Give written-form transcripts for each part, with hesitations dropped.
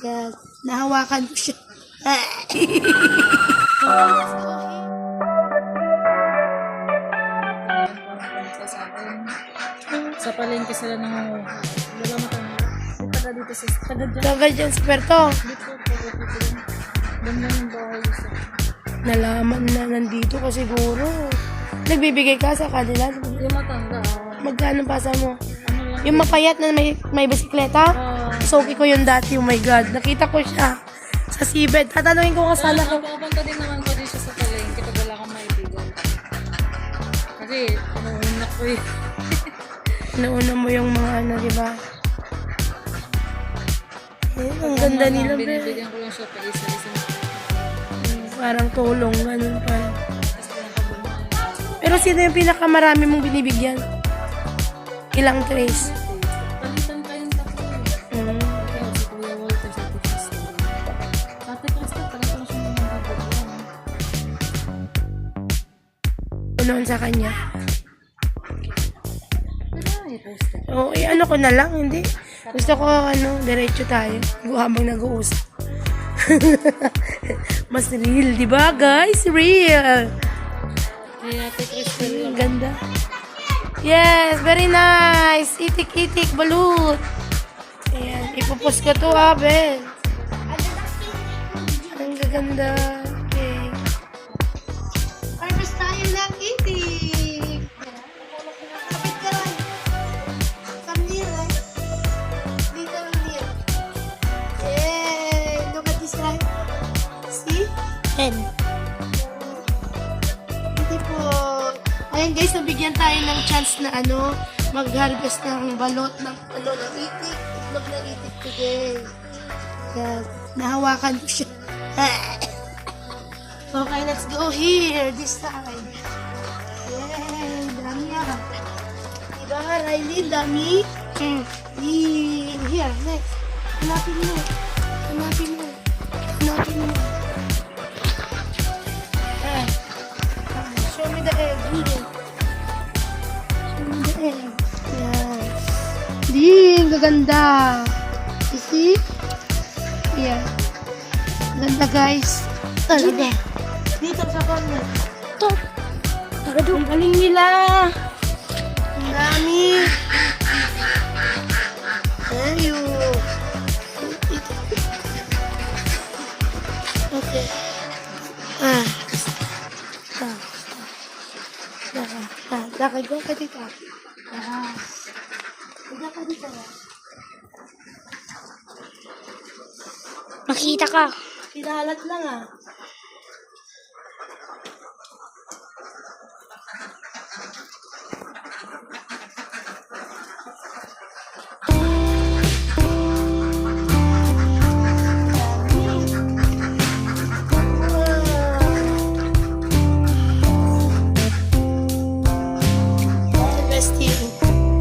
Yan. Nahawakan ko siya. Sa palengke sila nangunguha. Wala matanda. Taga dito sa taga dyan. Tagal dyan sa Puerto. Dito, ganda yung bahay isa. Nalaman na nandito ko siguro. Nagbibigay ka sa kanila. Yung matanda. Magkano pasa mo? Ano lang. Yung mapayat na may bisikleta? Soki ko yun dati. Oh my God. Nakita ko siya sa seabed. Tatanungin ko nga sana ko. Pupunta din naman ko din siya sa palengke pag wala kang maibigan. Kasi, umuunak ko eh. Nauna mo yung mga ano, di ba? Ang ganda nila, be. Binibigyan ko lang siya pa isa-isa. Parang tulong, ganun pa. Tapos pinakabunan. Pero sino yung pinakamarami mong binibigyan? Ilang trays? Palitan kayong tatlo eh. Kaya si Kuya Walter sa Ate Krista. Sa Ate Krista, talaga lang siya naman bibigyan. Noon sa kanya. Ay, poster. Oo, ano ko na lang, hindi. Gusto ko, diretso tayo. Habang nag-uusap. Mas real, di ba, guys? Real. Kaya Ate Krista Ang ganda. Yes, very nice. Itik-itik, balut. Ayan, ipupos ko to, Ben. Ang gaganda. Okay. Harvest tayo ng itik. Kapit ka lang. Come near, right? Dito lang near. Yay! Look at this right. See? Pen. Ayan guys, nabigyan tayo ng chance na mag-harvest ng balot ng itik. Itlog ng itik today. Yan. Nahawakan ko siya. Okay, let's go here. This side. Yay! Dami yan. Diba, Riley? Dami? Here, next. Hanapin mo. Hanapin mo. Hanapin mo. Show me the egg. Here. Show me the egg. Yan. Ding, gaganda. You see? Yan. Ganda, guys. Talaga. Dito sa corner. Ito. Ang galing nila. Ang dami. Ayo. Okay. Lakad ko ka dito. Lakad ka dito. Makita ka. Kinalat lang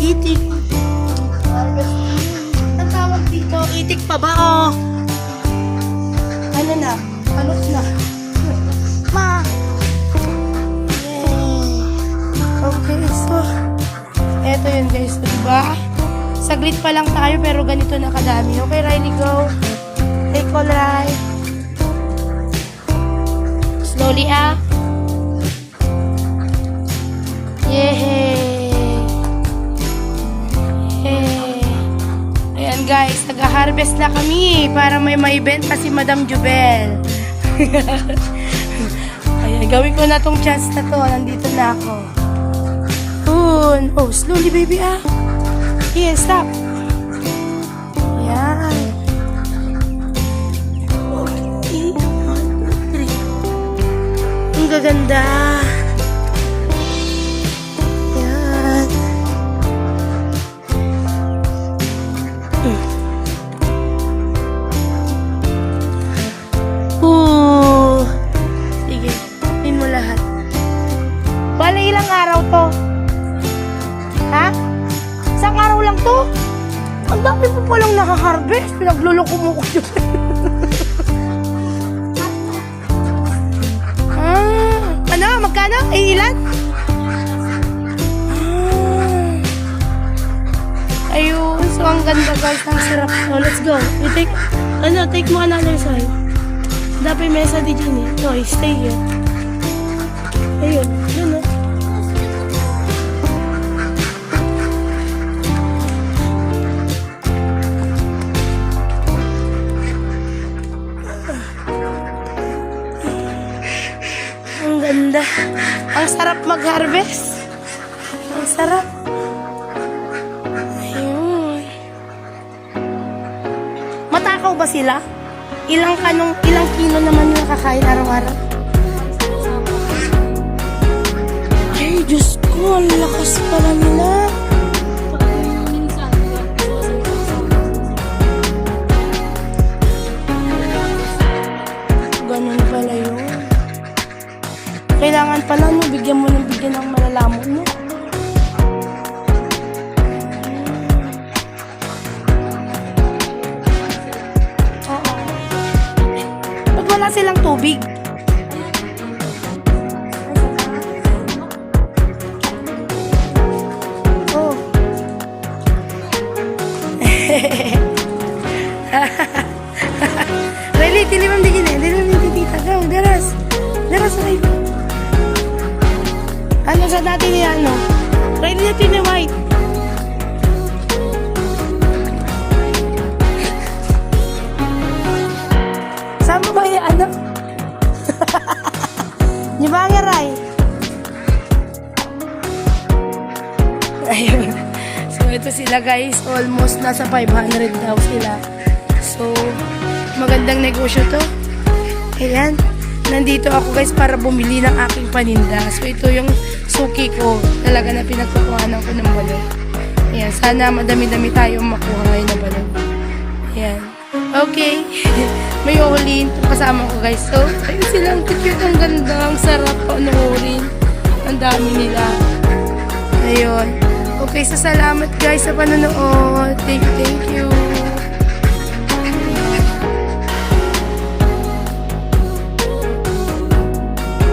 Itik. Ang tawag dito, itik pa ba Ano na? Palos na. Ma! Yay! Okay, so eto yun guys, diba? Saglit pa lang tayo pero ganito na kadami. Okay, Riley, go. Take all right. Slowly, Yay! Ayan guys, nag-harvest na kami para may maibenta si Madam Jubel. Ayan, gawin ko na tong chance na to. Nandito na ako. Oh, slowly baby Here, stop. Ayan. 1, 2, 3. Ang gaganda. Sige, pin mo lahat. Bale, ilang araw to? Ha? Isang araw lang to? Ang dami po palang nakaharvest. Pinagluloko mo ko yun. Magkano? Ilan? Ayun. So, ang ganda guys. Ang sarap. So, let's go. You take, take mo another side. Dapat mesa di Gini. No, stay here. Ayun. Yun, no? Ang ganda. Ang sarap mag-harvest. Ang sarap. Ayun. Matakaw ba sila? Ilang kilo naman nila kakain araw-araw? Ay, Diyos ko, ang lakas pala nila. Minsan, Ganun pala yun. Kailangan pala, no, bigyan mo ng malalamon, no? Oo. Ba't wala silang tubig? Oh. Really, dilimam di gini. Dilimam di tita. Go, deras. Deras, Ray. Ano sa dati niya, ano? Ray, natin ni White. Sama ba yung ano? Di ba nga, Ray? Ayun. So, ito sila guys. Almost nasa 500 daw sila. So, magandang negosyo to. Ayan. Nandito ako guys para bumili ng aking paninda. So, ito yung suki ko. Talaga na pinagkukuhanan ko ng balon. Ayan. Sana madami-dami tayong makuha ngayon na balon. Ayan. Okay. May uhulihin itong kasama ko guys. So, ayun silang cute. Ang ganda. Ang sarap panuorin. Ang dami nila. Ayun. Okay, so salamat guys sa panonood. Thank you.